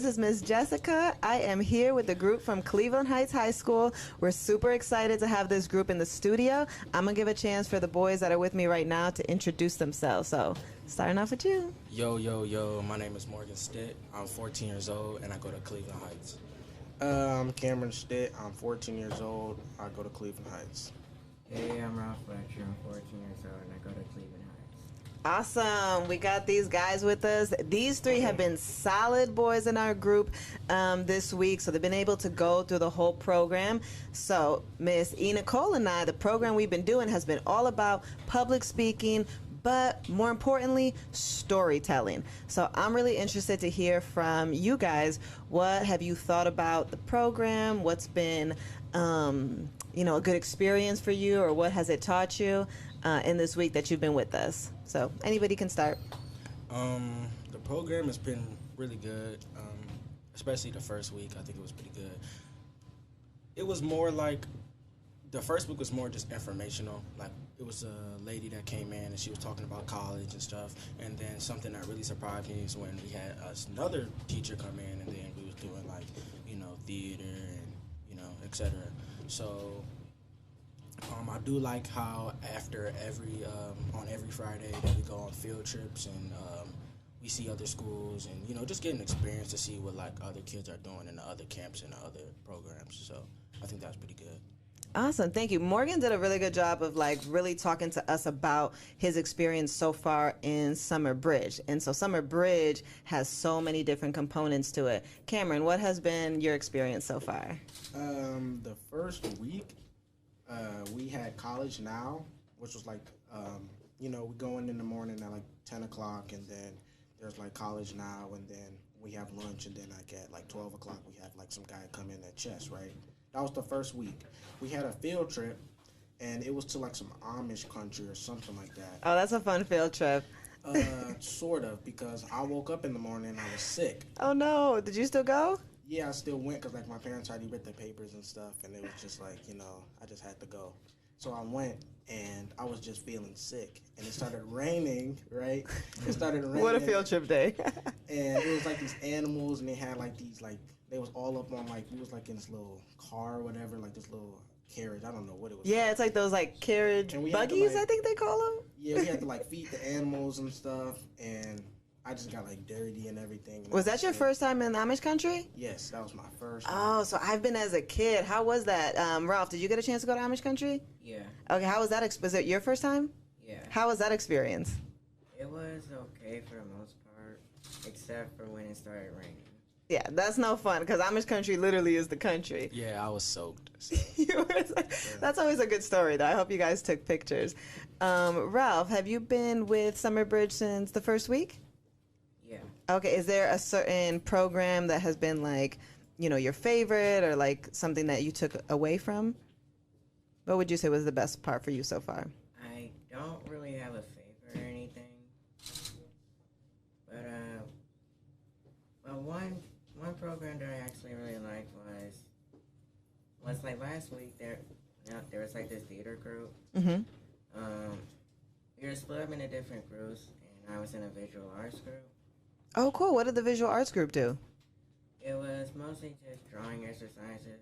is Miss Jessica. I am here with the group from Cleveland Heights High School. We're super excited to have this group in the studio. I'm going to give a chance for the boys that are with me right now to introduce themselves. So, starting off with you. Yo, my name is Morgan Stitt. I'm 14 years old, and I go to Cleveland Heights. I'm Cameron Stitt. I'm 14 years old. I go to Cleveland Heights. Hey, I'm Ralph Fletcher. I'm 14 years old, and I go to Cleveland Heights. Awesome. We got these guys with us. These three have been solid boys in our group this week, so they've been able to go through the whole program. So Miss Nicole and I, the program we've been doing has been all about public speaking, but more importantly, storytelling. So I'm really interested to hear from you guys. What have you thought about the program? What's been a good experience for you, or what has it taught you in this week that you've been with us? So anybody can start. The program has been really good, especially the first week. I think it was pretty good. It was more like, the first week was more just informational. Like, it was a lady that came in and she was talking about college and stuff. And then something that really surprised me is when we had another teacher come in, and then we was doing theater and etc. So I do like how after on every Friday that we go on field trips, and we see other schools, and just get an experience to see what other kids are doing in the other camps and the other programs. So I think that's pretty good. Awesome. Thank you. Morgan did a really good job of really talking to us about his experience so far in Summer Bridge. And so Summer Bridge has so many different components to it. Cameron, what has been your experience so far? The first week, we had College Now, which was we go in the morning at 10 o'clock, and then there's College Now, and then we have lunch, and then at 12 o'clock we have some guy come in at chess, right? That was the first week. We had a field trip, and it was to some Amish country or something like that. Oh, that's a fun field trip. Sort of, because I woke up in the morning and I was sick. Oh no, did you still go? Yeah, I still went because my parents already read the papers and stuff, and it was just I just had to go. So I went, and I was just feeling sick, and it started raining, right? It started raining. What a field trip day. And it was these animals, and they had these they was all up on we was in this little car or whatever, this little carriage. I don't know what it was. Yeah, called. it's those carriage buggies, I think they call them. Yeah, we had to feed the animals and stuff, and I just got dirty and everything. And was that your first time in Amish country? Yes, that was my first time. Oh, so I've been as a kid. How was that? Ralph, did you get a chance to go to Amish country? Yeah. Okay, how was that? Was it your first time? Yeah. How was that experience? It was okay for the most part, except for when it started raining. Yeah, that's no fun, because Amish country literally is the country. Yeah, I was soaked. That's always a good story, though. I hope you guys took pictures. Ralph, have you been with Summer Bridge since the first week? Yeah. Okay, is there a certain program that has been your favorite, or something that you took away from? What would you say was the best part for you so far? I don't really have a favorite or anything, but one program that I actually really liked was last week there was this theater group. Mm-hmm. We were split up into different groups, and I was in a visual arts group. Oh, cool. What did the visual arts group do? It was mostly just drawing exercises.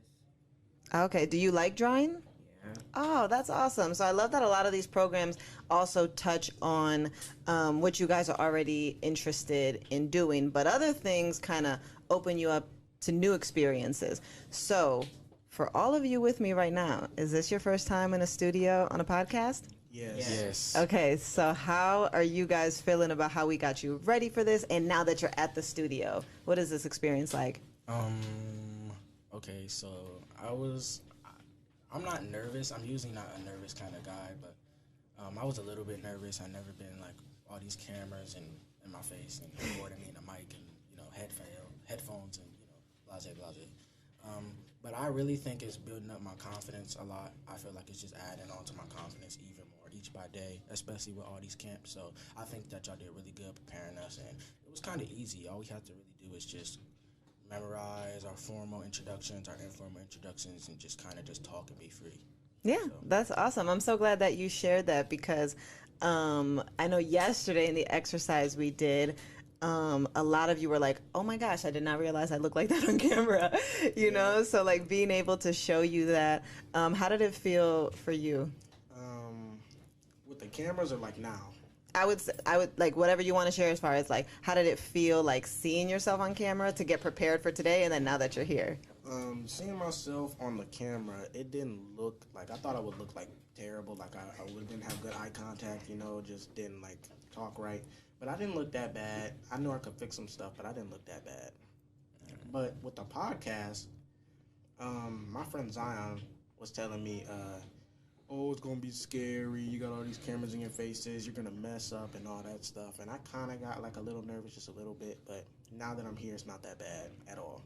Okay. Do you like drawing? Yeah. Oh, that's awesome. So I love that a lot of these programs also touch on what you guys are already interested in doing, but other things kind of open you up to new experiences. So for all of you with me right now, is this your first time in a studio on a podcast? Yes. Okay, so how are you guys feeling about how we got you ready for this, and now that you're at the studio? What is this experience like? Okay, so I'm not nervous. I'm usually not a nervous kind of guy, but I was a little bit nervous. I've never been all these cameras in my face and recording me in a mic and headphones and blase. But I really think it's building up my confidence a lot. I feel like it's just adding on to my confidence even more each by day, especially with all these camps. So I think that y'all did really good preparing us, and it was kind of easy. All we have to really do is just memorize our formal introductions, our informal introductions, and just kind of just talk and be free. Yeah, that's awesome. I'm so glad that you shared that, because I know yesterday in the exercise we did, a lot of you were like, oh my gosh, I did not realize I look like that on camera, you know? So like being able to show you that, how did it feel for you? With the cameras or like now? I would like whatever you want to share as far as like, how did it feel like seeing yourself on camera to get prepared for today and then now that you're here? Seeing myself on the camera, it didn't look like, I thought I would look like terrible, like I didn't have good eye contact, you know, just didn't like talk right. But I didn't look that bad. I knew I could fix some stuff, but I didn't look that bad. But with the podcast, my friend Zion was telling me, oh, it's going to be scary. You got all these cameras in your faces. You're going to mess up and all that stuff. And I kind of got like a little nervous, just a little bit. But now that I'm here, it's not that bad at all.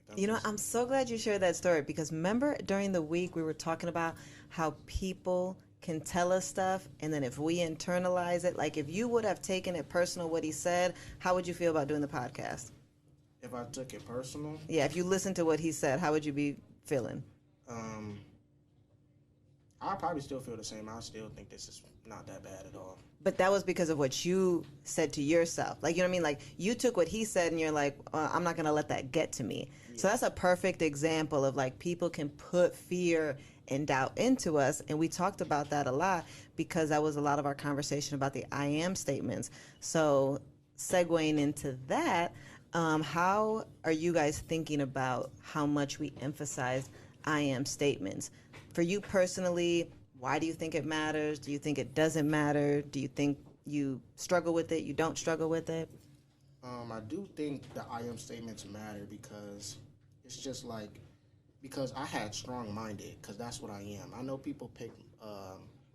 Like, you know, I'm so glad you shared that story because remember during the week we were talking about how people can tell us stuff and then if we internalize it, like if you would have taken it personal what he said, how would you feel about doing the podcast? If I took it personal? Yeah, if you listened to what he said, how would you be feeling? I'll probably still feel the same. I still think this is not that bad at all. But that was because of what you said to yourself. Like, you know what I mean? Like, you took what he said and you're like, I'm not going to let that get to me. Yeah. So that's a perfect example of, like, people can put fear and doubt into us. And we talked about that a lot because that was a lot of our conversation about the I am statements. So segueing into that, how are you guys thinking about how much we emphasize I am statements? For you personally, why do you think it matters? Do you think it doesn't matter? Do you think you struggle with it? You don't struggle with it? I do think the I am statements matter because it's just like, because I had strong-minded, because that's what I am. I know people pick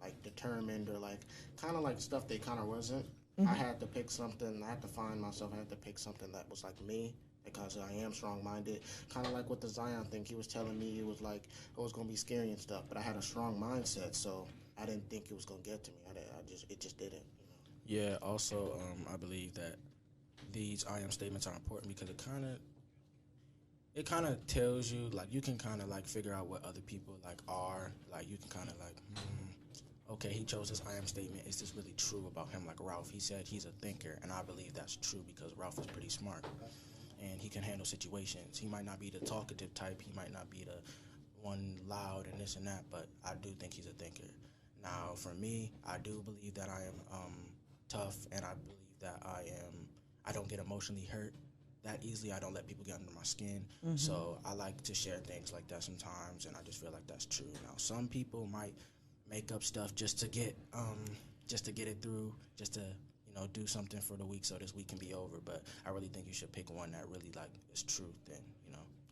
like determined or like kind of like stuff they kind of wasn't. Mm-hmm. I had to pick something. I had to find myself. I had to pick something that was like me. Because I am strong-minded, kind of like with the Zion thing. He was telling me it was like, oh, it's going to be scary and stuff. But I had a strong mindset, so I didn't think it was going to get to me. It just didn't. You know? Yeah. Also, I believe that these I am statements are important because it kind of tells you, like, you can kind of like figure out what other people like are. Like, you can kind of like, okay, he chose this I am statement. Is this really true about him? Like Ralph, he said he's a thinker, and I believe that's true because Ralph is pretty smart. And he can handle situations. He might not be the talkative type. He might not be the one loud and this and that, but I do think he's a thinker. Now, for me, I do believe that I am tough, and I believe that I don't get emotionally hurt that easily. I don't let people get under my skin. Mm-hmm. So I like to share things like that sometimes, and I just feel like that's true. Now, some people might make up stuff just to get it through, just to do something for the week so this week can be over. But I really think you should pick one that really like is truth and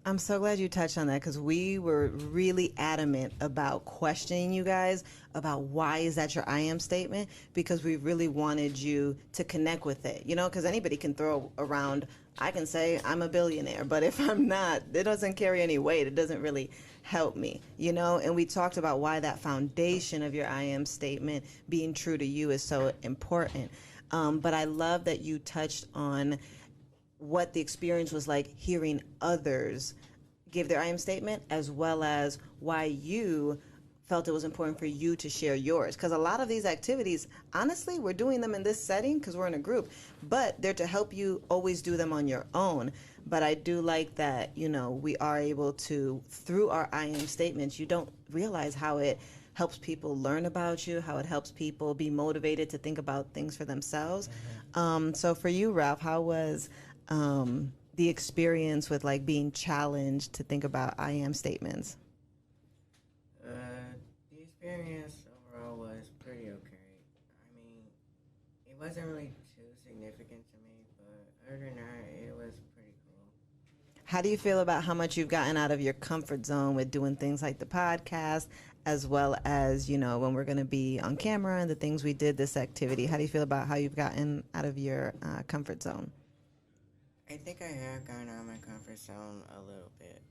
I'm so glad you touched on that because we were really adamant about questioning you guys about why is that your I am statement, because we really wanted you to connect with it, because anybody can throw around, I can say I'm a billionaire, but if I'm not, it doesn't carry any weight. It doesn't really help me, and we talked about why that foundation of your I am statement being true to you is so important. But I love that you touched on what the experience was like hearing others give their I am statement, as well as why you felt it was important for you to share yours. Because a lot of these activities, honestly, we're doing them in this setting because we're in a group, but they're to help you always do them on your own. But I do like that, we are able to, through our I am statements, you don't realize how it helps people learn about you, how it helps people be motivated to think about things for themselves. Mm-hmm. So for you, Ralph, how was the experience with like being challenged to think about I am statements? The experience overall was pretty okay. I mean, it wasn't really too significant to me, but other than that, it was pretty cool. How do you feel about how much you've gotten out of your comfort zone with doing things like the podcast, as well as, when we're going to be on camera and the things we did this activity? How do you feel about how you've gotten out of your comfort zone? I think I have gone out of my comfort zone a little bit.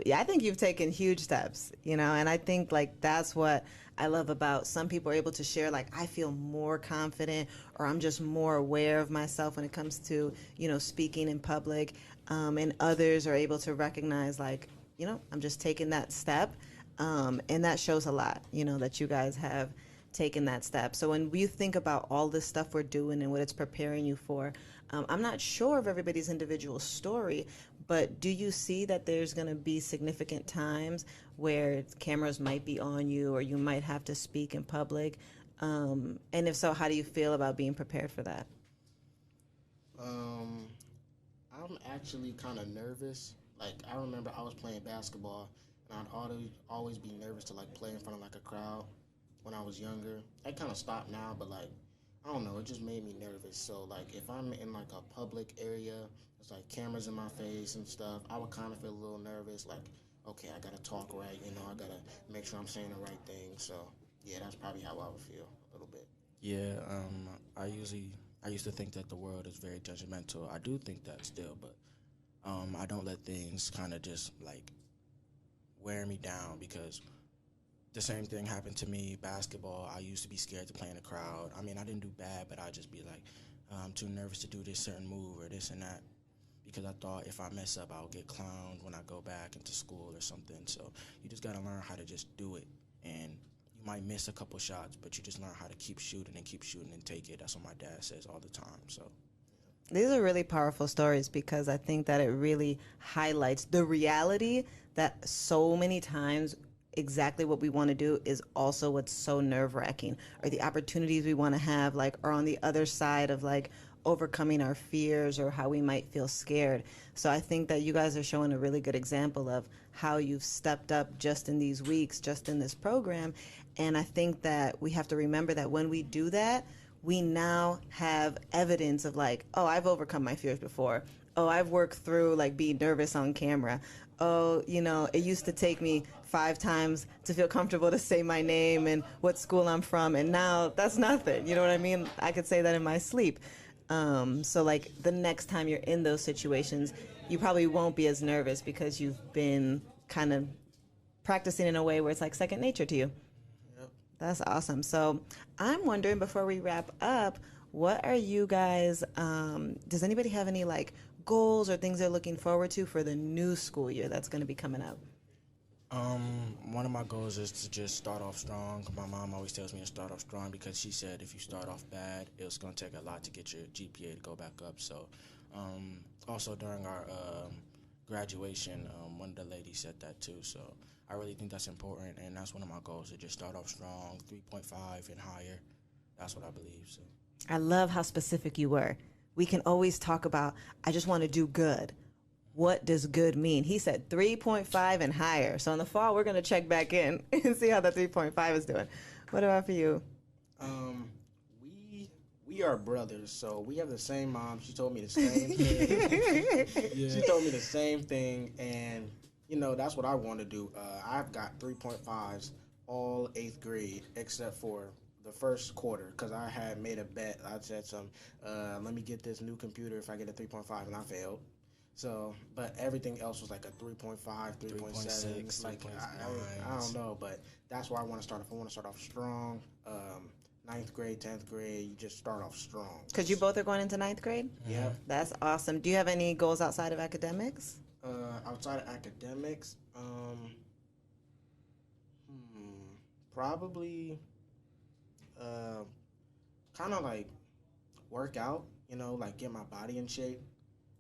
Yeah, I think you've taken huge steps, and I think like that's what I love about some people are able to share, like, I feel more confident or I'm just more aware of myself when it comes to, speaking in public, and others are able to recognize like, I'm just taking that step, and that shows a lot, that you guys have taken that step. So when you think about all this stuff we're doing and what it's preparing you for, I'm not sure of everybody's individual story, but do you see that there's going to be significant times where cameras might be on you or you might have to speak in public? And if so, how do you feel about being prepared for that? I'm actually kind of nervous. Like, I remember I was playing basketball, and I'd always be nervous to, like, play in front of, like, a crowd when I was younger. That kind of stopped now, but, like, I don't know, it just made me nervous. So, like, if I'm in, like, a public area, it's, like, cameras in my face and stuff, I would kind of feel a little nervous. Like, okay, I got to talk right, you know, I got to make sure I'm saying the right thing. So, yeah, that's probably how I would feel a little bit. Yeah, I used to think that the world is very judgmental. I do think that still, but I don't let things kind of just, like, wear me down, because the same thing happened to me. Basketball, I used to be scared to play in a crowd. I mean, I didn't do bad, but I'd just be like, I'm too nervous to do this certain move or this and that, because I thought if I mess up, I'll get clowned when I go back into school or something. So you just got to learn how to just do it, and you might miss a couple shots, but you just learn how to keep shooting and take it. That's what my dad says all the time. So these are really powerful stories, because I think that it really highlights the reality that so many times exactly what we want to do is also what's so nerve-wracking, or the opportunities we want to have, like, are on the other side of, like, overcoming our fears or how we might feel scared. So I think that you guys are showing a really good example of how you've stepped up just in these weeks, just in this program. And I think that we have to remember that when we do that, we now have evidence of, like, oh, I've overcome my fears before. Oh, I've worked through, like, being nervous on camera. Oh, you know, it used to take me 5 times to feel comfortable to say my name and what school I'm from, and now that's nothing. You know what I mean? I could say that in my sleep. So, like, the next time you're in those situations, you probably won't be as nervous because you've been kind of practicing in a way where it's like second nature to you. Yep. That's awesome. So I'm wondering, before we wrap up, what are you guys, does anybody have any, like, goals or things they're looking forward to for the new school year that's going to be coming up? One of my goals is to just start off strong. My mom always tells me to start off strong, because she said if you start off bad, it's going to take a lot to get your GPA to go back up. So also during our graduation, one of the ladies said that too. So I really think that's important, and that's one of my goals, to just start off strong, 3.5 and higher. That's what I believe. So I love how specific you were. We can always talk about, I just want to do good. What does good mean? He said 3.5 and higher. So in the fall, we're going to check back in and see how the 3.5 is doing. What about for you? We are brothers, so we have the same mom. She told me the same thing. Yeah. She told me the same thing, and, you know, that's what I want to do. I've got 3.5s all 8th grade, except for the first quarter, because I had made a bet. I said let me get this new computer if I get a 3.5, and I failed. So, but everything else was like a 3.5, 3.7. Like, I don't know, but that's where I want to start off. I want to start off strong. 9th grade, 10th grade, you just start off strong. Because you both are going into 9th grade? Yeah. That's awesome. Do you have any goals outside of academics? Outside of academics, probably kind of like work out, you know, like get my body in shape.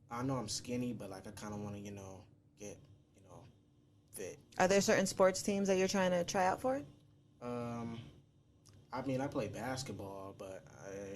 I know I'm skinny, but, like, I kind of want to, you know, get, you know, fit. Are there certain sports teams that you're trying to try out for? I mean, I play basketball, but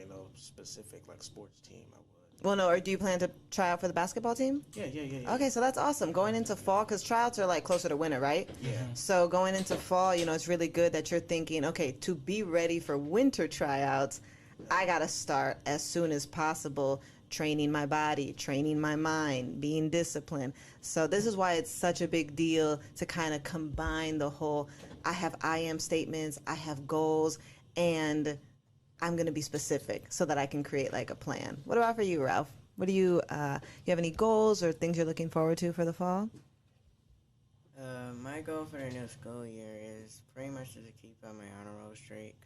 you know, specific, like, sports team, I would. Well, no, or do you plan to try out for the basketball team? Yeah. Okay, so that's awesome. Going into fall, because tryouts are, like, closer to winter, right? Yeah. So going into fall, you know, it's really good that you're thinking, okay, to be ready for winter tryouts, I got to start as soon as possible, training my body, training my mind, being disciplined. So this is why it's such a big deal to kind of combine the whole, I have I am statements, I have goals, and I'm going to be specific so that I can create, like, a plan. What about for you, Ralph? What do you have any goals or things you're looking forward to for the fall? My goal for the new school year is pretty much to keep on my honor roll streak.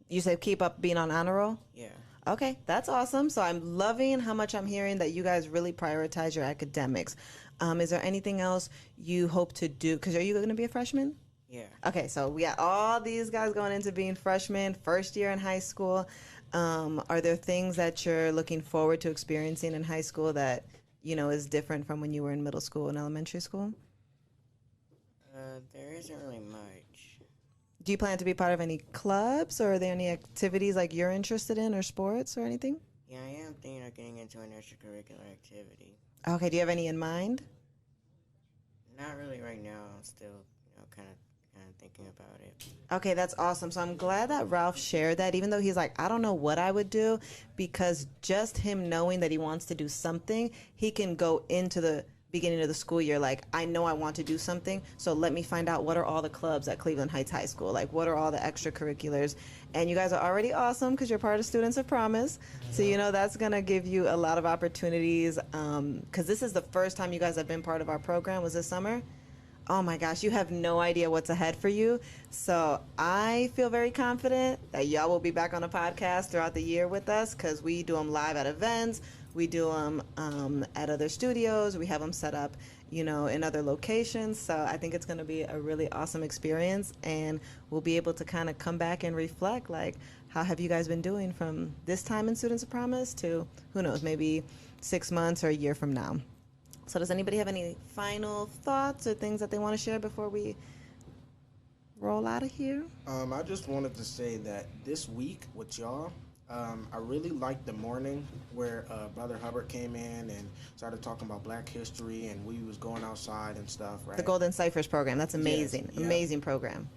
You said keep up being on honor roll? Yeah. Okay, that's awesome. So I'm loving how much I'm hearing that you guys really prioritize your academics. Is there anything else you hope to do? Because are you going to be a freshman? Yeah. Okay, so we got all these guys going into being freshmen, first year in high school. Are there things that you're looking forward to experiencing in high school that, is different from when you were in middle school and elementary school? There isn't really much. Do you plan to be part of any clubs, or are there any activities like you're interested in, or sports or anything? Yeah, I am thinking of getting into an extracurricular activity. Okay, do you have any in mind? Not really right now. I'm still, kind of thinking about it. Okay, that's awesome. So I'm glad that Ralph shared that, even though he's like, I don't know what I would do, because just him knowing that he wants to do something, he can go into the beginning of the school year like, I know I want to do something, so let me find out what are all the clubs at Cleveland Heights High School, like what are all the extracurriculars. And you guys are already awesome because you're part of Students of Promise, so that's going to give you a lot of opportunities, because this is the first time you guys have been part of our program. Was this summer? Oh my gosh, you have no idea what's ahead for you. So I feel very confident that y'all will be back on a podcast throughout the year with us, because we do them live at events. We do them at other studios. We have them set up, in other locations. So I think it's going to be a really awesome experience, and we'll be able to kind of come back and reflect, like, how have you guys been doing from this time in Students of Promise to, who knows, maybe 6 months or a year from now. So does anybody have any final thoughts or things that they want to share before we roll out of here? I just wanted to say that this week with y'all, I really liked the morning where Brother Hubbard came in and started talking about Black history, and we was going outside and stuff, right? The Golden Ciphers program. That's amazing. Yes, yeah. Amazing program.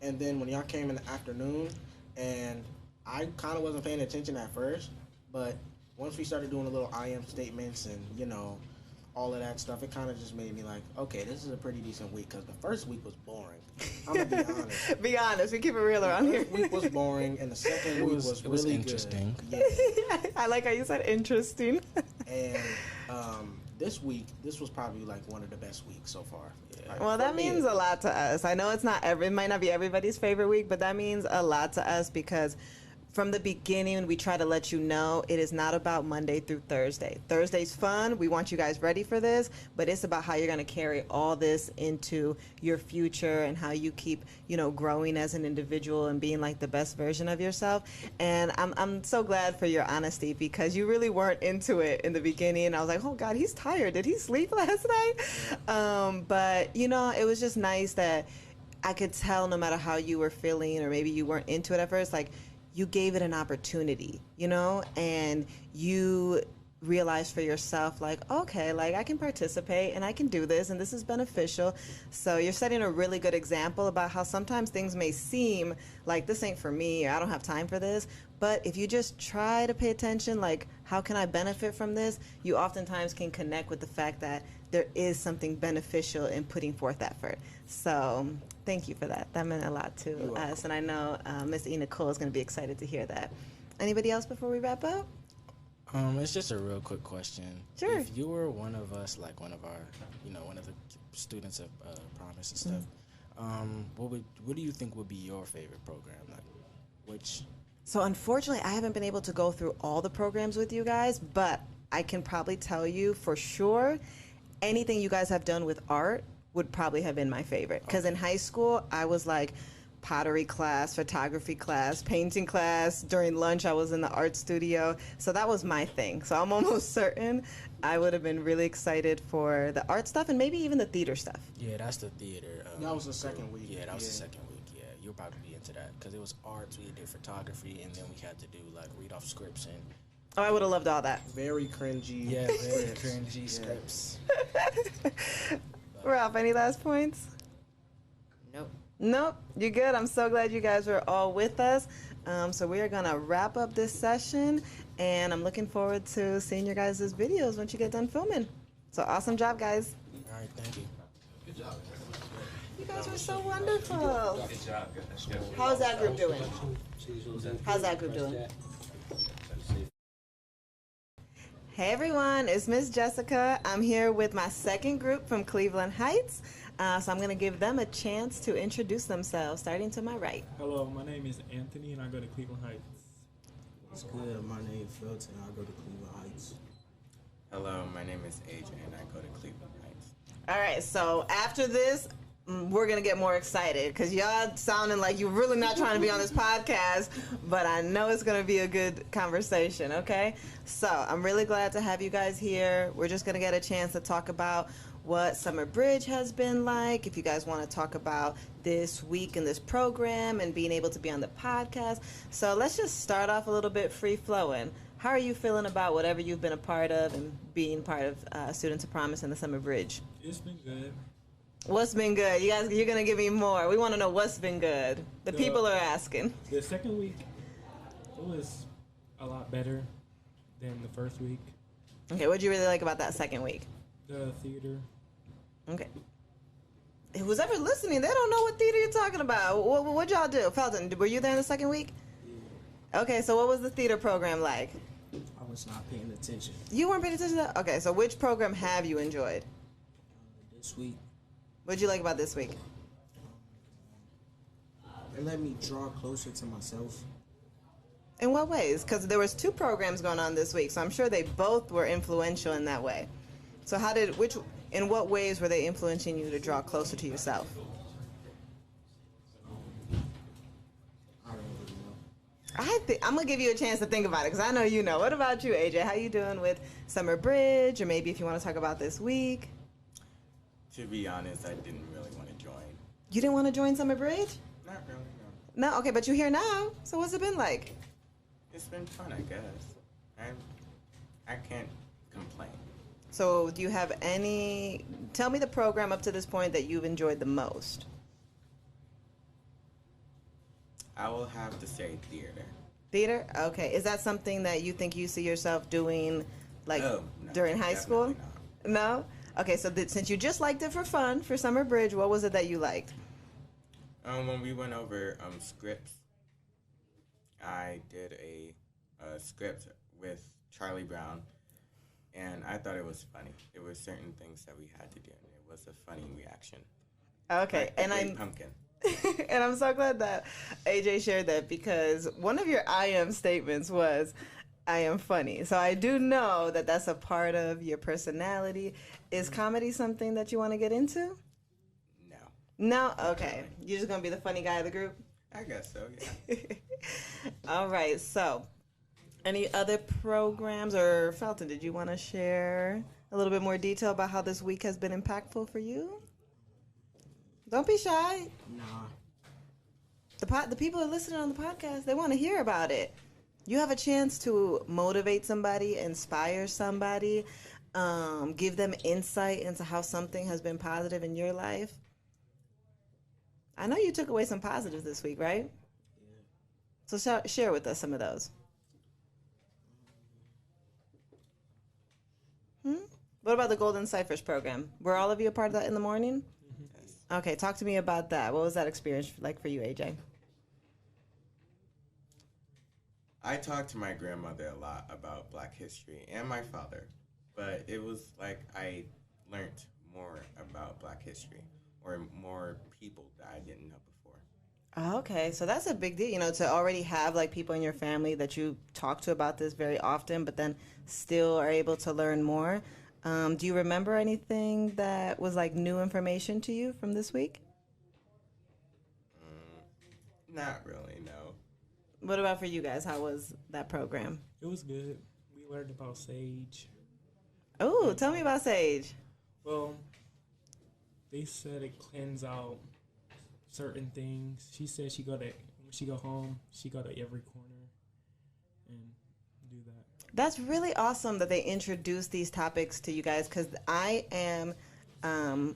And then when y'all came in the afternoon, and I kind of wasn't paying attention at first, but once we started doing the little I am statements and, all of that stuff, it kind of just made me like, okay, this is a pretty decent week, because the first week was boring. I'm going to be honest. Be honest. We keep it real around here. The first week was boring, and the second week was really interesting. Good. Yeah. I like how you said interesting. And this week, this was probably like one of the best weeks so far. Yeah. Well, that means a lot to us. I know it might not be everybody's favorite week, but that means a lot to us, because from the beginning, we try to let you know it is not about Monday through Thursday. Thursday's fun. We want you guys ready for this, but it's about how you're going to carry all this into your future and how you keep, growing as an individual and being like the best version of yourself. And I'm so glad for your honesty, because you really weren't into it in the beginning. I was like, oh God, he's tired. Did he sleep last night? But it was just nice that I could tell, no matter how you were feeling, or maybe you weren't into it at first, like, you gave it an opportunity, and you realized for yourself, like, okay, like, I can participate and I can do this, and this is beneficial. So you're setting a really good example about how sometimes things may seem like this ain't for me, or I don't have time for this. But if you just try to pay attention, like, how can I benefit from this? You oftentimes can connect with the fact that there is something beneficial in putting forth effort. So thank you for that. That meant a lot to us. And I know Miss E. Nicole is going to be excited to hear that. Anybody else before we wrap up? It's just a real quick question. Sure. If you were one of us, like one of our, one of the students of Promise and stuff, what do you think would be your favorite program? Like, which? So unfortunately, I haven't been able to go through all the programs with you guys, but I can probably tell you for sure, anything you guys have done with art would probably have been my favorite. Because in high school, I was like pottery class, photography class, painting class. During lunch, I was in the art studio. So that was my thing. So I'm almost certain I would have been really excited for the art stuff and maybe even the theater stuff. Yeah, that's the theater. That was the second week. Yeah, that was the second week. Yeah, you'll probably be into that, because it was arts, we did photography, and then we had to do, like, read off scripts and... Oh, I would have loved all that. Very cringy. Yeah, very cringy scripts. Ralph, any last points? Nope, you're good. I'm so glad you guys were all with us. So we are going to wrap up this session, and I'm looking forward to seeing your guys' videos once you get done filming. So awesome job, guys. All right, thank you. Good job. You guys were so wonderful. Good job. How's that group doing? How's that group doing? Hey everyone, it's Miss Jessica. I'm here with my second group from Cleveland Heights. So I'm going to give them a chance to introduce themselves, starting to my right. Hello, my name is Anthony, and I go to Cleveland Heights. What's good? My name is Felton. I go to Cleveland Heights. Hello, my name is AJ, and I go to Cleveland Heights. All right, so after this, we're going to get more excited because y'all sounding like you're really not trying to be on this podcast, but I know it's going to be a good conversation, okay? So I'm really glad to have you guys here. We're just going to get a chance to talk about what Summer Bridge has been like, if you guys want to talk about this week in this program and being able to be on the podcast. So let's just start off a little bit free-flowing. How are you feeling about whatever you've been a part of and being part of Students of Promise and the Summer Bridge? It's been good. What's been good? You guys, you're going to give me more. We want to know what's been good. The people are asking. The second week, it was a lot better than the first week. Okay, what did you really like about that second week? The theater. Okay. Who's ever listening, they don't know what theater you're talking about. What'd y'all do? Felton, were you there in the second week? Yeah. Okay, so what was the theater program like? I was not paying attention. You weren't paying attention to that? Okay, so which program have you enjoyed? This week, What'd you like about this week? it let me draw closer to myself. In what ways? Because there was 2 programs going on this week, so I'm sure they both were influential in that way. So in what ways were they influencing you to draw closer to yourself? I don't really know. I'm going to give you a chance to think about it because I know you know. What about you, AJ? How you doing with Summer Bridge, or maybe if you want to talk about this week? To be honest, I didn't really want to join. You didn't want to join Summer Bridge? Not really, no. No? Okay, but you're here now. So what's it been like? It's been fun, I guess. I can't complain. So do you have tell me the program up to this point that you've enjoyed the most. I will have to say theater. Theater? Okay. Is that something that you think you see yourself doing like Oh, no, during high school? definitely not. No? Okay, so since you just liked it for fun, for Summer Bridge, what was it that you liked? When we went over scripts, I did a script with Charlie Brown, and I thought it was funny. There were certain things that we had to do, and it was a funny reaction. Okay, Like and the Great Pumpkin. and I'm so glad that AJ shared that because one of your I am statements was, I am funny. So I do know that that's a part of your personality. Is comedy something that you want to get into? No. No? Okay. You're just going to be the funny guy of the group? I guess so, yeah. All right. So any other programs, or Felton, did you want to share a little bit more detail about how this week has been impactful for you? Don't be shy. Nah. The people who are listening on the podcast, they want to hear about it. You have a chance to motivate somebody, inspire somebody, give them insight into how something has been positive in your life. I know you took away some positives this week, right? Yeah. So share with us some of those. What about the Golden Ciphers program? Were all of you a part of that in the morning? Yes. Okay, talk to me about that. What was that experience like for you, AJ? I talked to my grandmother a lot about Black history and my father, but it was like I learned more about Black history or more people that I didn't know before. Okay, so that's a big deal, to already have like people in your family that you talk to about this very often, but then still are able to learn more. Do you remember anything that was like new information to you from this week? Not really, no. What about for you guys? How was that program? It was good. We learned about sage. Oh, tell me about Sage. Well, they said it cleans out certain things. She said when she go home, she go to every corner and do that. That's really awesome that they introduce these topics to you guys because I am,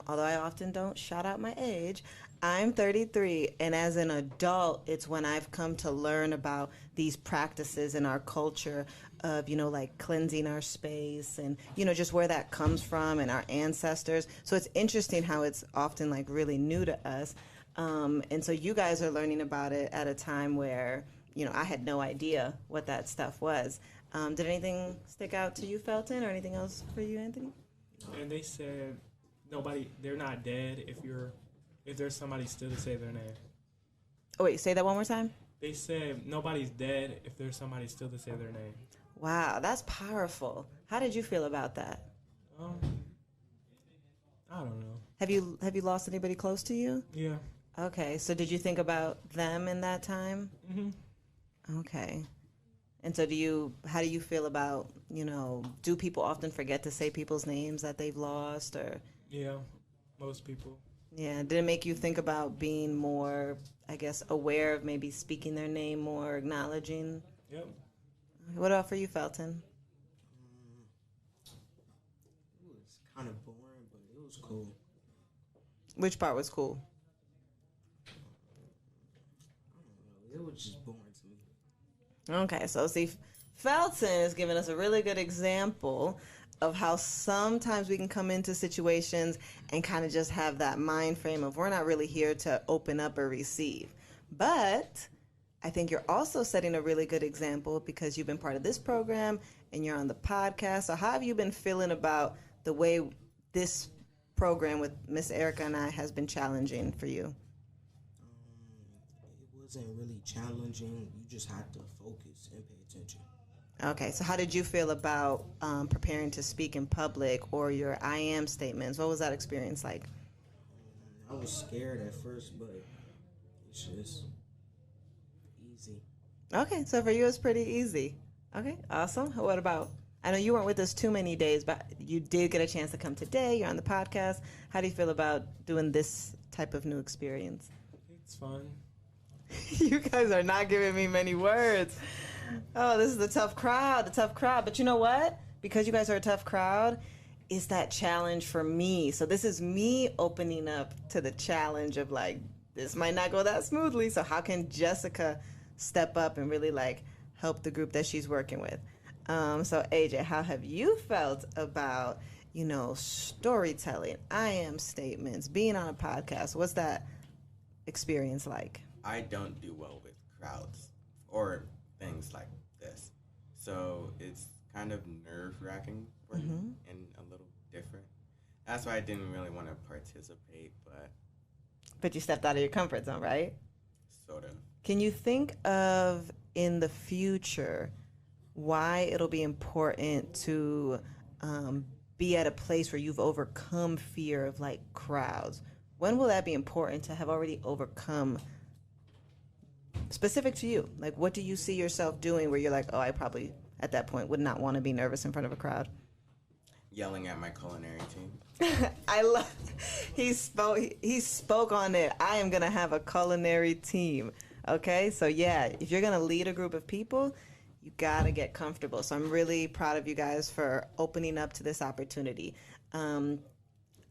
although I often don't shout out my age, I'm 33, and as an adult, it's when I've come to learn about these practices in our culture of, like cleansing our space and, just where that comes from and our ancestors. So it's interesting how it's often like really new to us. And so you guys are learning about it at a time where, I had no idea what that stuff was. Did anything stick out to you, Felton, or anything else for you, Anthony? And they said they're not dead if there's somebody still to say their name. Oh, wait, say that one more time. They said nobody's dead if there's somebody still to say their name. Wow, that's powerful. How did you feel about that? I don't know. Have you lost anybody close to you? Yeah. Okay, so did you think about them in that time? Mm-hmm. Okay. And so how do you feel about, do people often forget to say people's names that they've lost or? Yeah, most people. Yeah, did it make you think about being more, I guess, aware of maybe speaking their name more, acknowledging? Yep. What about for you, Felton? It was kind of boring, but it was cool. Which part was cool? I don't know. It was just boring to me. Okay, so see, Felton is giving us a really good example of how sometimes we can come into situations and kind of just have that mind frame of we're not really here to open up or receive. But I think you're also setting a really good example because you've been part of this program and you're on the podcast. So how have you been feeling about the way this program with Miss Erica and I has been challenging for you? It wasn't really challenging. You just had to focus and pay attention. Okay, so how did you feel about preparing to speak in public or your I am statements? What was that experience like? I was scared at first, but it's just easy. Okay, so for you it's pretty easy. Okay, awesome. What about, I know you weren't with us too many days, but you did get a chance to come today. You're on the podcast. How do you feel about doing this type of new experience? It's fun. You guys are not giving me many words. Oh, this is the tough crowd. But you know what? Because you guys are a tough crowd, it's that challenge for me. So this is me opening up to the challenge of like, this might not go that smoothly. So how can Jessica step up and really like help the group that she's working with? So AJ, how have you felt about, storytelling, I am statements, being on a podcast? What's that experience like? I don't do well with crowds or things like this. So it's kind of nerve-wracking for me and a little different. That's why I didn't really want to participate, But you stepped out of your comfort zone, right? sort of. Can you think of, in the future, why it'll be important to be at a place where you've overcome fear of, like, crowds? When will that be important to have already overcome? Specific to you, like what do you see yourself doing where you're like, oh, I probably at that point would not want to be nervous in front of a crowd? Yelling at my culinary team. I love. He spoke on it. I am gonna have a culinary team. Okay, so yeah, if you're gonna lead a group of people, you gotta get comfortable. So I'm really proud of you guys for opening up to this opportunity.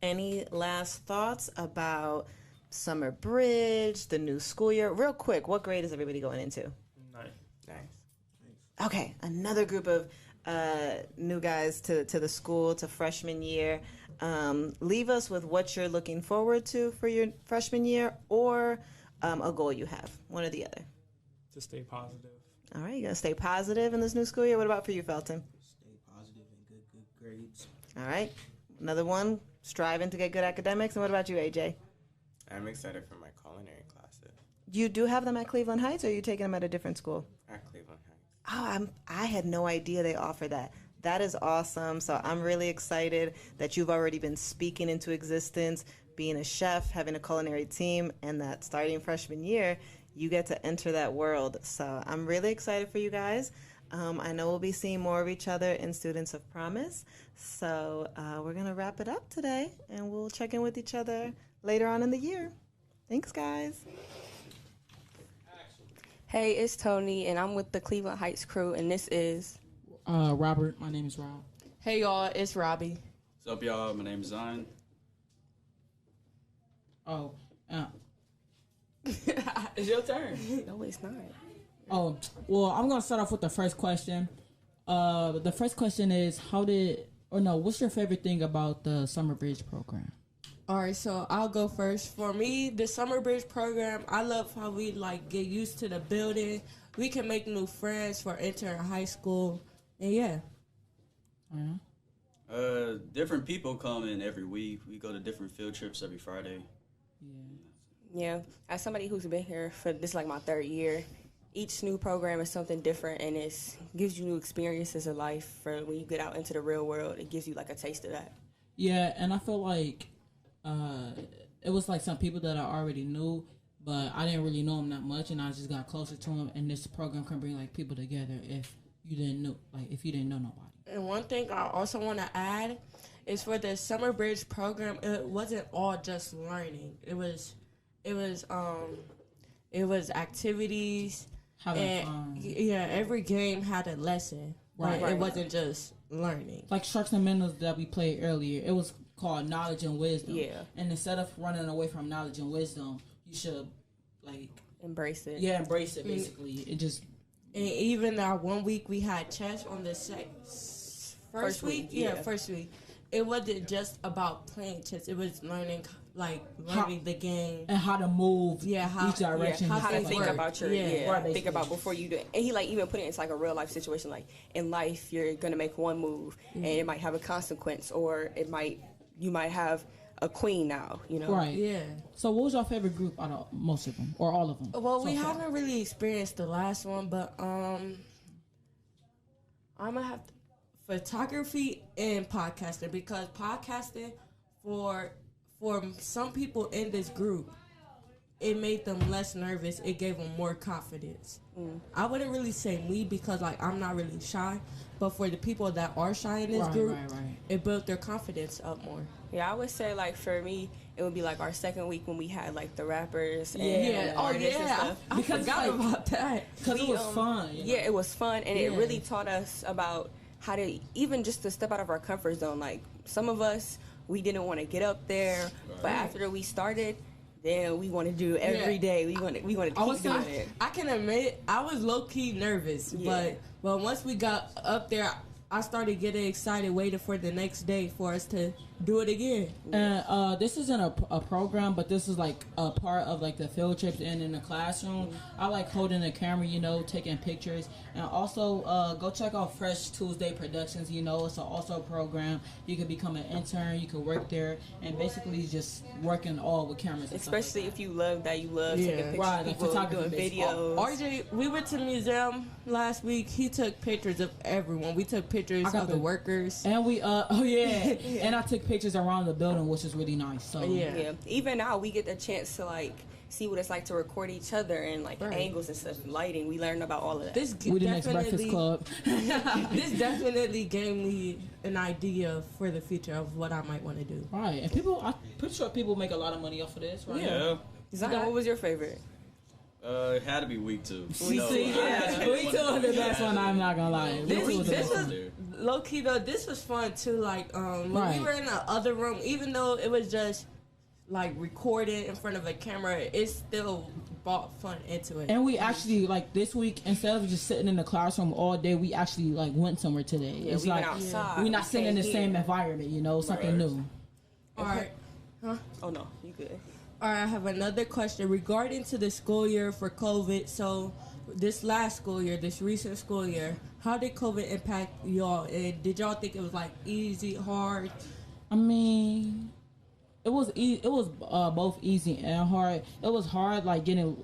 Any last thoughts about Summer Bridge, the new school year? Real quick, what grade is everybody going into? Nice. Okay, another group of new guys to the school, to freshman year. Leave us with what you're looking forward to for your freshman year or a goal you have, one or the other. To stay positive. All right, you going to stay positive in this new school year? What about for you, Felton? Stay positive and good grades. All right, another one, striving to get good academics. And what about you, AJ? I'm excited for my culinary classes You do have them at Cleveland Heights, or are you taking them at a different school? at Cleveland Heights. Oh, I had no idea they offer that. That is awesome. So I'm really excited that you've already been speaking into existence, being a chef, having a culinary team, and that starting freshman year, you get to enter that world. So I'm really excited for you guys. I know we'll be seeing more of each other in Students of Promise. So we're going to wrap it up today, and we'll check in with each other later on in the year. Thanks, guys. Hey, it's Tony, and I'm with the Cleveland Heights crew, and this is... Robert. My name is Rob. Hey, y'all, it's Robbie. What's up, y'all? My name is Zion. Oh, It's your turn. No, it's not. well, I'm gonna start off with the first question. The first question is, what's your favorite thing about the Summer Bridge program? All right, so I'll go first. For me, the Summer Bridge program, I love how we get used to the building. We can make new friends for entering high school, and yeah. Different people come in every week. We go to different field trips every Friday. Yeah, as somebody who's been here for this is like my third year, each new program is something different, and it gives you new experiences in life. For when you get out into the real world, it gives you like a taste of that. Yeah, and I feel like it was like some people that I already knew, but I didn't really know them that much, and I just got closer to them. And this program can bring like people together if you didn't know nobody. And one thing I also want to add is for the summer bridge program, it wasn't all just learning. It was activities. Having fun. Yeah, every game had a lesson. Right. It wasn't just learning. Like Sharks and Minnows that we played earlier, it was called Knowledge and Wisdom. Yeah. And instead of running away from knowledge and wisdom, you should like Embrace it. Yeah, embrace it basically. It just. And even that 1 week we had chess on the first week. Yeah, first week. It wasn't just about playing chess. It was learning the game and how to move. Yeah, each direction. How to think about your think about basically. before you do it. And he like even put it into like a real life situation. Like in life, you're gonna make one move, and it might have a consequence, or you might have a queen now. You know. Right. Yeah. So, what was your favorite group out of most of them, or all of them? Well, so we far? haven't really experienced the last one, but I'm gonna have photography and podcasting, because podcasting for some people in this group, it made them less nervous. It gave them more confidence. I wouldn't really say me, because like I'm not really shy, but for the people that are shy in this group, it built their confidence up more. Yeah, I would say like for me, it would be like our second week when we had like the rappers and artists and stuff. I forgot about that. Because it was fun. Yeah, it was fun, and it really taught us about how to even just to step out of our comfort zone. Like some of us, we didn't want to get up there, but after we started, then we want to do every day. We want to keep doing it. I can admit I was low key nervous, but once we got up there, I started getting excited, waiting for the next day for us to do it again. And this isn't a program, but this is like a part of like the field trips and in the classroom. I like holding the camera, taking pictures. And also go check out Fresh Tuesday Productions. It's also a program. You could become an intern. You could work there, and basically just working all with cameras. And especially stuff like if you love that, you love taking pictures, like people doing videos. RJ, we went to the museum last week. He took pictures of everyone. We took pictures of the workers, and we and I took pictures around the building, which is really nice. So yeah. Even now we get the chance to like see what it's like to record each other and like angles and stuff, lighting. We learn about all of that. We the next Breakfast Club. This definitely gave me an idea for the future of what I might want to do. Right, and I'm pretty sure people make a lot of money off of this. Right? Yeah. Zion, what was your favorite? It had to be week 2. Week 2, yeah. Week 2 was the best one. I'm not gonna lie. This was low key though. This was fun too. Like when we were in the other room, even though it was just like recorded in front of a camera, it still brought fun into it. And we actually like this week, instead of just sitting in the classroom all day, we actually like went somewhere today. Yeah, it's we like went outside. we're not sitting in the same environment. Something new. All right. Huh? Oh no, you good. All right, I have another question regarding to the school year for COVID. So this last school year, this recent school year, how did COVID impact y'all? And did y'all think it was like easy, hard? I mean, it was both easy and hard. It was hard like getting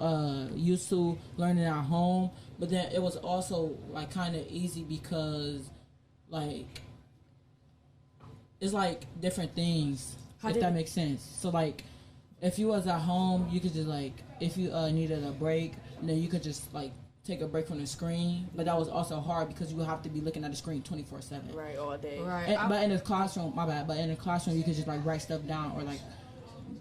used to learning at home, but then it was also like kind of easy because like it's like different things. If that makes sense. So like, if you was at home, you could just like, if you needed a break, then you could just like take a break from the screen. But that was also hard because you would have to be looking at the screen 24/7. Right, all day. Right. But in the classroom, but in the classroom, you could just like write stuff down or like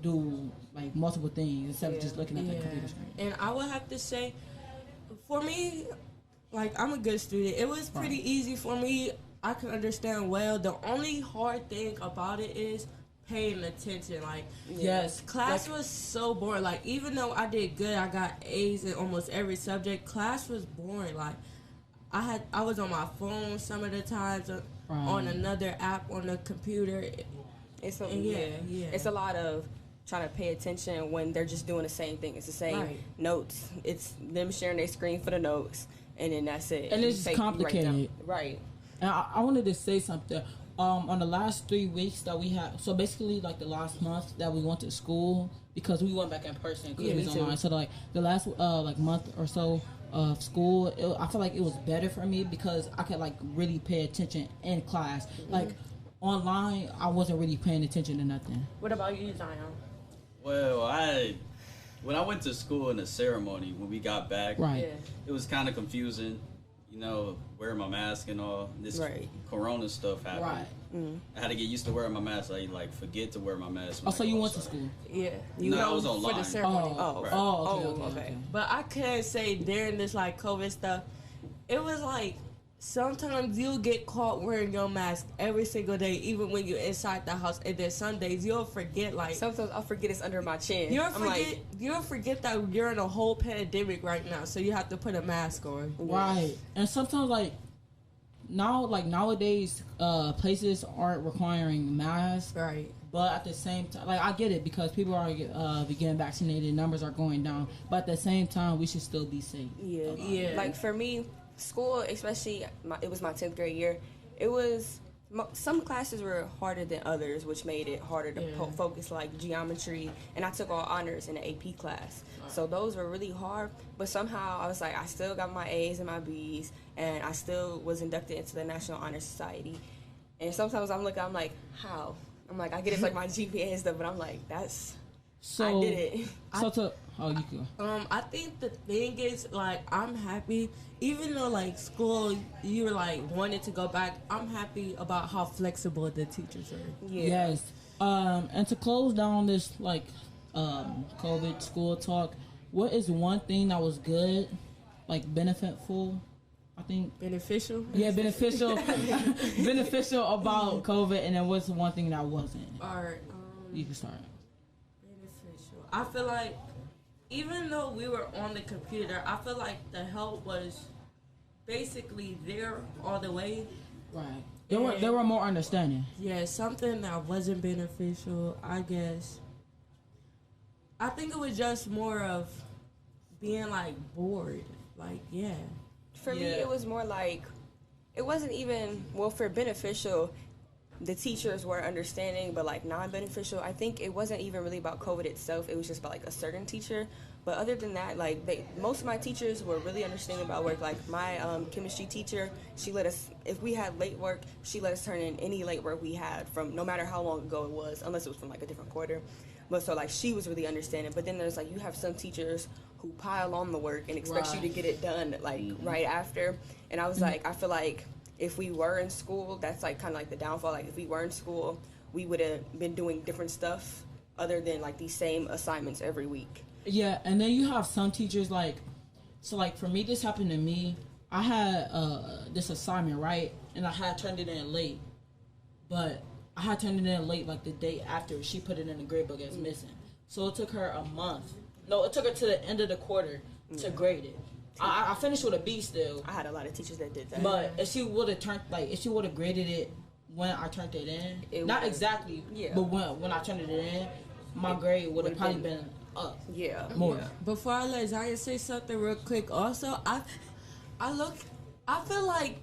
do like multiple things instead of just looking at the computer screen. And I would have to say, for me, like I'm a good student. It was pretty easy for me. I can understand well. The only hard thing about it is paying attention. Like, yes, class was so boring. Like, even though I did good, I got A's in almost every subject, class was boring. Like, I was on my phone some of the times, on another app on the computer. It's a lot of trying to pay attention when they're just doing the same thing. It's the same notes. It's them sharing their screen for the notes, and then that's it. And it's complicated. Right. And I wanted to say something. On the last 3 weeks that we had, so basically like the last month that we went to school, because we went back in person because we was online. So like the last like month or so of school, I feel like it was better for me because I could like really pay attention in class. Like online, I wasn't really paying attention to nothing. What about you, Zion? Well, when I went to school in the ceremony, when we got back, Right. Yeah. it was kind of confusing, wearing my mask and all. This corona stuff happened. Right. I had to get used to wearing my mask. I forget to wear my mask. Oh, so you went to school? Yeah. No, I was For online. the ceremony. Okay. But I can say during this COVID stuff, it was sometimes you'll get caught wearing your mask every single day, even when you're inside the house. And then some days you'll forget sometimes I'll forget it's under my chin. You'll forget that you're in a whole pandemic right now, so you have to put a mask on. Right. And sometimes nowadays places aren't requiring masks. Right. But at the same time, I get it because people are getting vaccinated, numbers are going down. But at the same time, we should still be safe. Yeah. For me, school, especially, it was my 10th grade year. It was, some classes were harder than others, which made it harder to focus, like geometry. And I took all honors in the AP class. So those were really hard. But somehow I was I still got my A's and my B's. And I still was inducted into the National Honor Society. And sometimes I'm like, how? I'm I get it's my GPA and stuff, but I'm I did it. You go. I think the thing is, I'm happy, even though school, you were wanted to go back. I'm happy about how flexible the teachers are. Yeah. Yes. And to close down this COVID school talk, what is one thing that was good, benefitful? I think beneficial. Yeah, beneficial. Beneficial about COVID, and then what's the one thing that wasn't? All right. You can start. Beneficial. I feel even though we were on the computer, I feel the help was basically there all the way. Right. They were more understanding. Yeah, something that wasn't beneficial, I guess. I think it was just more of being bored. For me, it was more it wasn't even, for beneficial, the teachers were understanding, but non-beneficial, I think it wasn't even really about COVID itself. It was just about a certain teacher. But other than that, most of my teachers were really understanding about work. My chemistry teacher, she let us, if we had late work, she let us turn in any late work we had from no matter how long ago it was, unless it was from a different quarter. But so she was really understanding. But then there's you have some teachers who pile on the work and expect you to get it done right after. And I was I feel if we were in school, that's kind of the downfall. If we were in school, we would have been doing different stuff other than these same assignments every week. Yeah, and then you have some teachers for me, this happened to me. I had this assignment, right, and I had turned it in late, but I had turned it in late the day after she put it in the grade book as missing. So it took her a month. No, it took her to the end of the quarter to grade it. I finished with a B still. I had a lot of teachers that did that. But if she would have graded it when I turned it in, not exactly, but when I turned it in, my grade would have probably been up. Yeah. More. Yeah. Before I let Zion say something real quick, also, I feel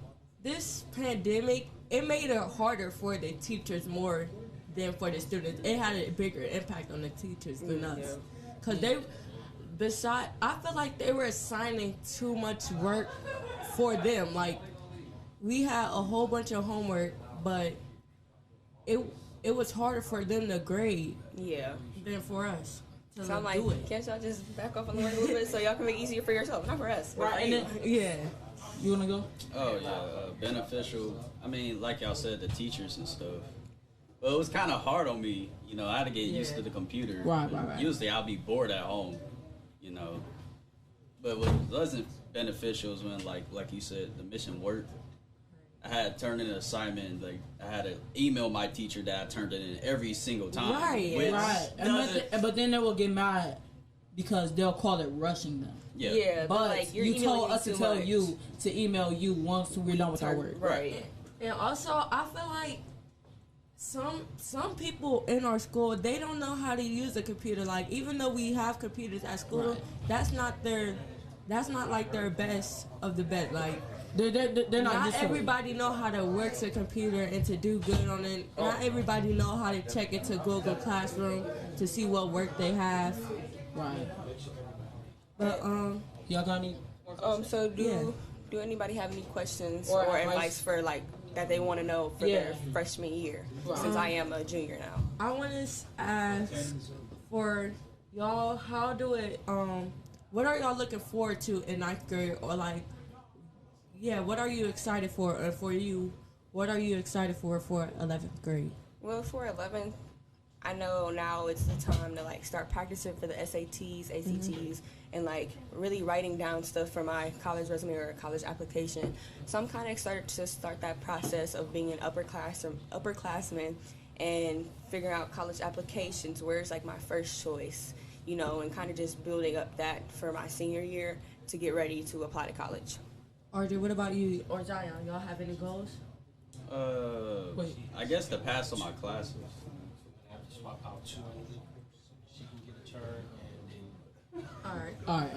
this pandemic, it made it harder for the teachers more than for the students. It had a bigger impact on the teachers than us. Because I feel they were assigning too much work for them. We had a whole bunch of homework, but it was harder for them to grade than for us. So I'm can't y'all just back off on the work a little bit so y'all can make it easier for yourself, not for us. Right, and then, you want to go? Oh, yeah, beneficial. I mean, like y'all said, the teachers and stuff. Well, it was kind of hard on me. I had to get used to the computer. Right. Usually I'll be bored at home, But what wasn't beneficial is when, like you said, the mission worked. I had turned in an assignment, I had to email my teacher that I turned it in every single time. Right. But then they will get mad because they'll call it rushing them. Yeah, but you told us to tell you to email you once we're done with our work. Right. And also, I feel some people in our school, they don't know how to use a computer. Even though we have computers at school, that's not their best of the best. They're not everybody know how to work a computer and to do good on it. Not everybody know how to check it to Google Classroom to see what work they have. Right. But y'all got any? So do anybody have any questions or advice for that they want to know for their freshman year, since I am a junior now. I want to ask for y'all, what are y'all looking forward to in ninth grade, or like, what are you excited for? Or for you, what are you excited for 11th grade? Well, for 11th, I know now it's the time to like start practicing for the SATs, ACTs, and like really writing down stuff for my college resume or college application. So I'm kind of excited to start that process of being an upperclassman and figuring out college applications, where's like my first choice, and kind of just building up that for my senior year to get ready to apply to college. RJ, what about you or Zion? Y'all have any goals? I guess to pass on my classes. Have to swap out two. She can get a turn, and then. All right.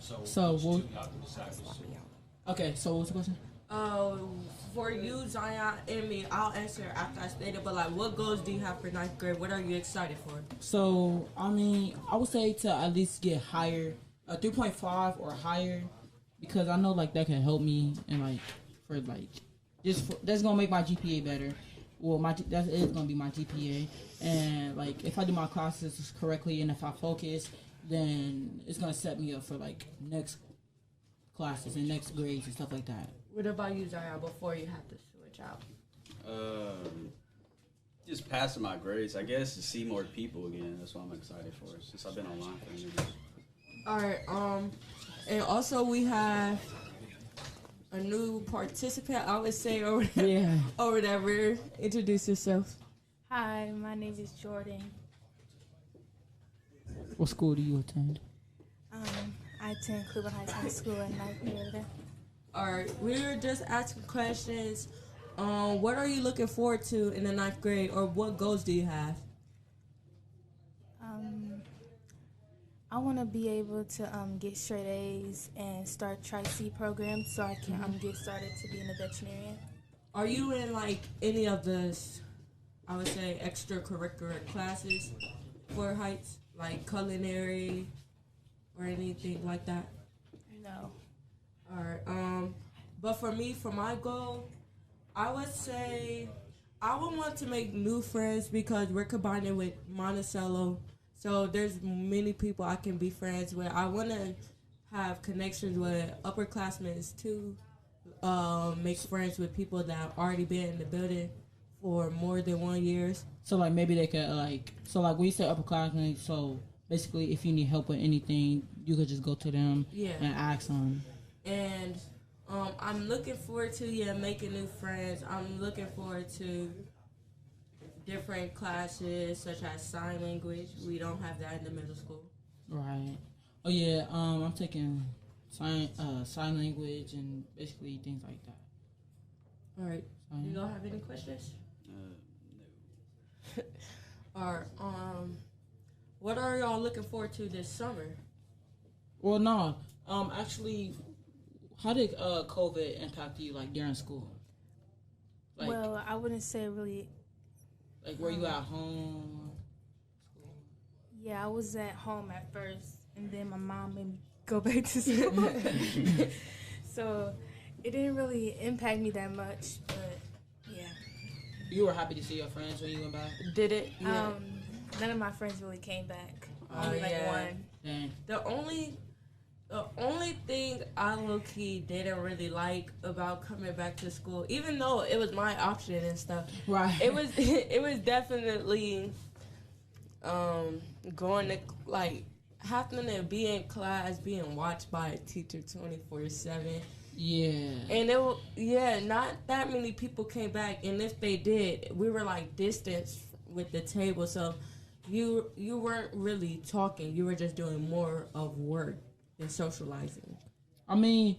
So we'll, y'all can decide to swap. okay, so what was the question? For you, Zion, and me, I'll answer after I state it, but like, what goals do you have for ninth grade? What are you excited for? So, I mean, I would say to at least get higher, 3.5 or higher, because I know, like, that can help me, and, like, that's going to make my GPA better. Well, that is going to be my GPA, and, like, if I do my classes correctly and if I focus, then it's going to set me up for, like, next classes and next grades and stuff like that. What about you, Zion, before you have to switch out? Just passing my grades, I guess, to see more people again. That's what I'm excited for, since I've been online for interviews. All right, and also we have a new participant, I would say, or whatever. Introduce yourself. Hi, my name is Jordan. What school do you attend? I attend Cleveland Heights High School in ninth grade. All right, we were just asking questions. What are you looking forward to in the ninth grade, or what goals do you have? I want to be able to get straight A's and start Tri-C program so I can get started to being a veterinarian. Are you in like any of the, I would say, extracurricular classes for Heights, like culinary or anything like that? No. All right. But for me, for my goal, I would say I would want to make new friends because we're combining with Monticello. So there's many people I can be friends with. I want to have connections with upperclassmen too. Make friends with people that have already been in the building for more than 1 year. So like maybe they could when you say upperclassmen, so basically if you need help with anything, you could just go to them and ask them. And I'm looking forward to making new friends. I'm looking forward to different classes such as sign language. We don't have that in the middle school. Right. Oh yeah. I'm taking sign language and basically things like that. All right. Do y'all have any questions? No. All right. What are y'all looking forward to this summer? Well, no. Actually, how did COVID impact you like during school? Like, well, I wouldn't say really. Like, were you at home? Yeah, I was at home at first, and then my mom made me go back to school. So it didn't really impact me that much, but yeah. You were happy to see your friends when you went back? Did it? Yeah. None of my friends really came back. Only like one. Dang. The only thing I low-key didn't really like about coming back to school, even though it was my option and stuff, right? It was definitely going to like having to be in class, being watched by a teacher 24/7. Yeah. And not that many people came back, and if they did, we were like distanced with the table, so you weren't really talking. You were just doing more of work and socializing. I mean,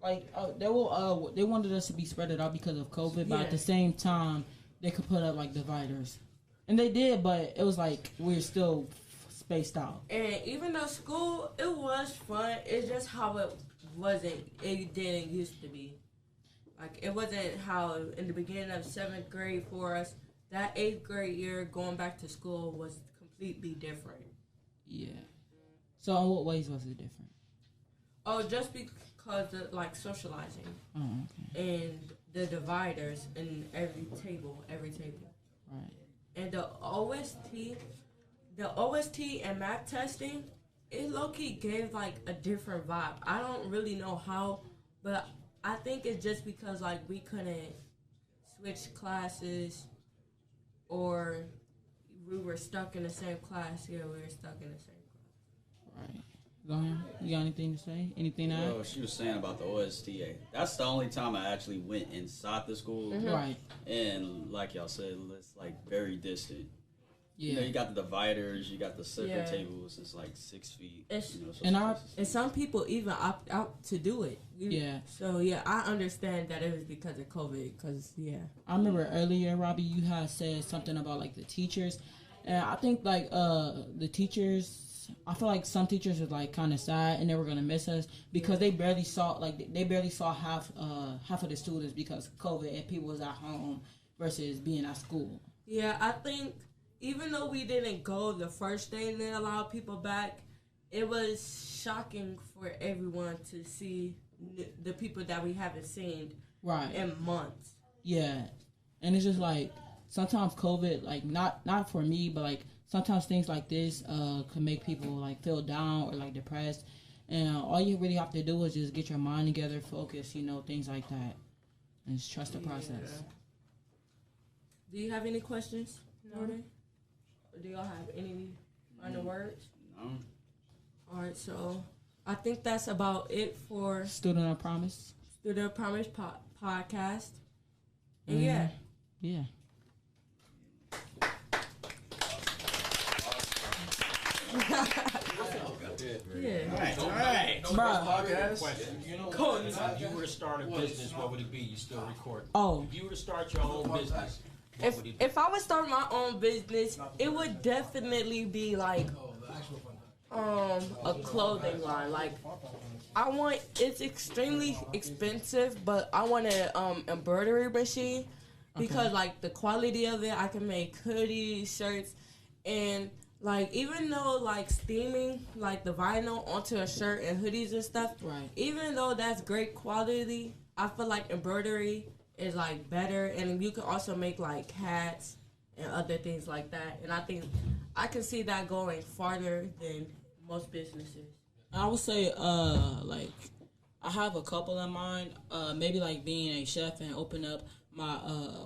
like they wanted us to be spread it out because of COVID, but at the same time, they could put up like dividers, and they did, but it was like we're still spaced out. And even though school, it was fun. It's just how it wasn't. It didn't used to be. Like it wasn't how in the beginning of 7th grade for us. That 8th grade year going back to school was completely different. Yeah. So in what ways was it different? Oh, just because of like socializing. Oh, okay. And the dividers in every table. Right. And the OST and math testing, it low-key gave like a different vibe. I don't really know how, but I think it's just because like we couldn't switch classes, or we were stuck in the same class. Yeah, we were stuck in the same class. Right. Go ahead. You got anything to say? Anything to add? Well, she was saying about the OSTA. That's the only time I actually went inside the school. Right. And like y'all said, it's like very distant. Yeah. You know, you got the dividers, you got the circle Yeah. tables. It's like 6 feet. It's- you know, so and And some people even opt out to do it. Yeah. So yeah, I understand that it was because of COVID. Cause yeah. I remember earlier, Robbie, you had said something about like the teachers, and I think like the teachers. I feel like some teachers were like kind of sad and they were gonna miss us because they barely saw half of the students because of COVID and people was at home versus being at school. Yeah, I think even though we didn't go the first day they allowed people back, it was shocking for everyone to see the people that we haven't seen in months. Yeah, and it's just like sometimes COVID, like not for me, but like sometimes things like this can make people like feel down or like depressed, and all you really have to do is just get your mind together, focus, things like that, and just trust the process. Do you have any questions, No. Jordan? Or do y'all have any final words? No. All right, so I think that's about it for Student of Promise. Student of Promise podcast. And yeah. All right. If you were to start a business, what would it be? You still record. Oh. If you were to start your own business, If I would start my own business, it would definitely be like a clothing line. Like it's extremely expensive, but I want an embroidery machine because like the quality of it, I can make hoodies, shirts, and like even though like steaming like the vinyl onto a shirt and hoodies and stuff, Right. even though that's great quality, I feel like embroidery is like better, and you can also make like hats and other things like that. And I think I can see that going farther than most businesses. I would say, like, I have a couple in mind. Maybe like being a chef and open up my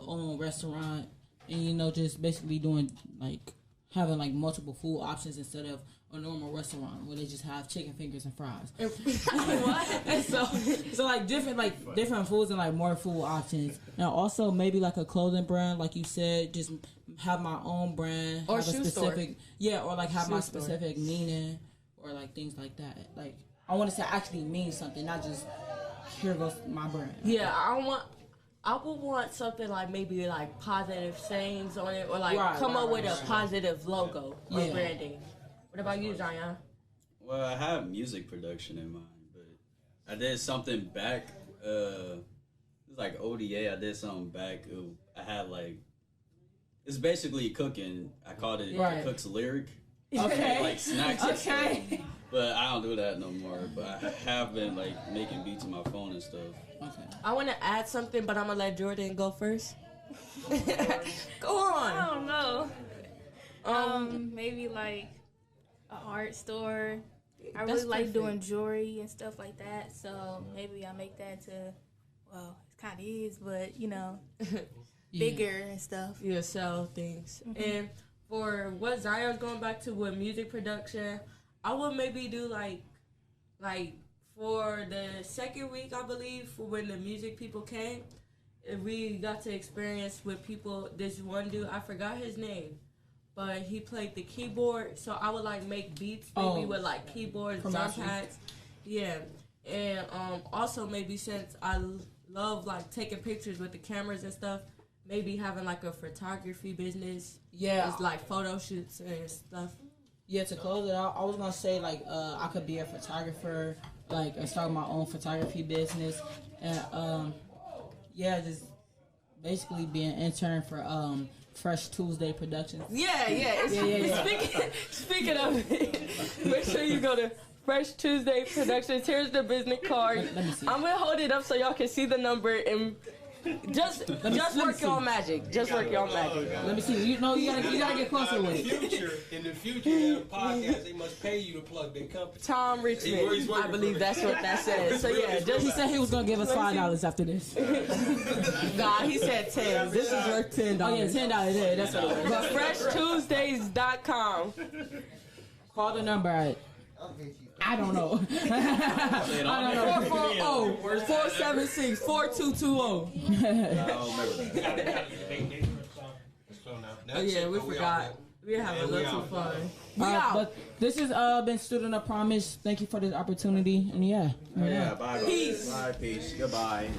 own restaurant, and just basically doing like having like multiple food options instead of a normal restaurant where they just have chicken fingers and fries. And so like different foods and like more food options. And also maybe like a clothing brand, like you said, just have my own brand Or have a shoe specific store. or like have Shoe my store. specific meaning or like things like that. Like I want to say actually mean something, not just here goes my brand. Yeah, I would want something like maybe like positive sayings on it, or like come up with a positive logo or branding. What about you, Zion? Well, I have music production in mind, but I did something back. It was like ODA. I did something back. I had like, it's basically cooking. I called it Cook's Lyric. Okay. Like snacks and Okay. stuff. But I don't do that no more. But I have been like making beats on my phone and stuff. Okay. I want to add something, but I'm gonna let Jordan go first. Go on. I don't know. Maybe like an art store. I really like perfect. doing jewelry and stuff like that. So maybe I make that into, well, it kind of is, but bigger and stuff. You sell things. And for what Zion's going back to with music production, I would maybe do like for the second week, I believe, for when the music people came, we got to experience with people. This one dude, I forgot his name, but he played the keyboard. So I would like make beats maybe with like keyboards, drum pads. Yeah. And also maybe since I love like taking pictures with the cameras and stuff, maybe having like a photography business. Yeah. It's like photo shoots and stuff. Yeah, to close it out, I was gonna say like I could be a photographer, like start my own photography business, and just basically be an intern for Fresh Tuesday Productions. Yeah. Speaking of it, make sure you go to Fresh Tuesday Productions. Here's the business card. Let me see. I'm gonna hold it up so y'all can see the number, and Just work your magic. Just work your magic. Let me see. You gotta get closer with it. In the future, podcast, they must pay you to plug their company. Tom Richmond, I believe that's what that said. So yeah, He said he was gonna give us $5 after this. Nah, he said 10. This is worth $10. Oh yeah, $10. Yeah, that's what it was. But FreshTuesdays.com. Call the number. I don't know. I don't know. 440-476-4220. Oh yeah, we forgot. We're having a little too fun. But this has been Student of Promise. Thank you for this opportunity. And yeah. Bye. Peace. Bye. Peace. Goodbye.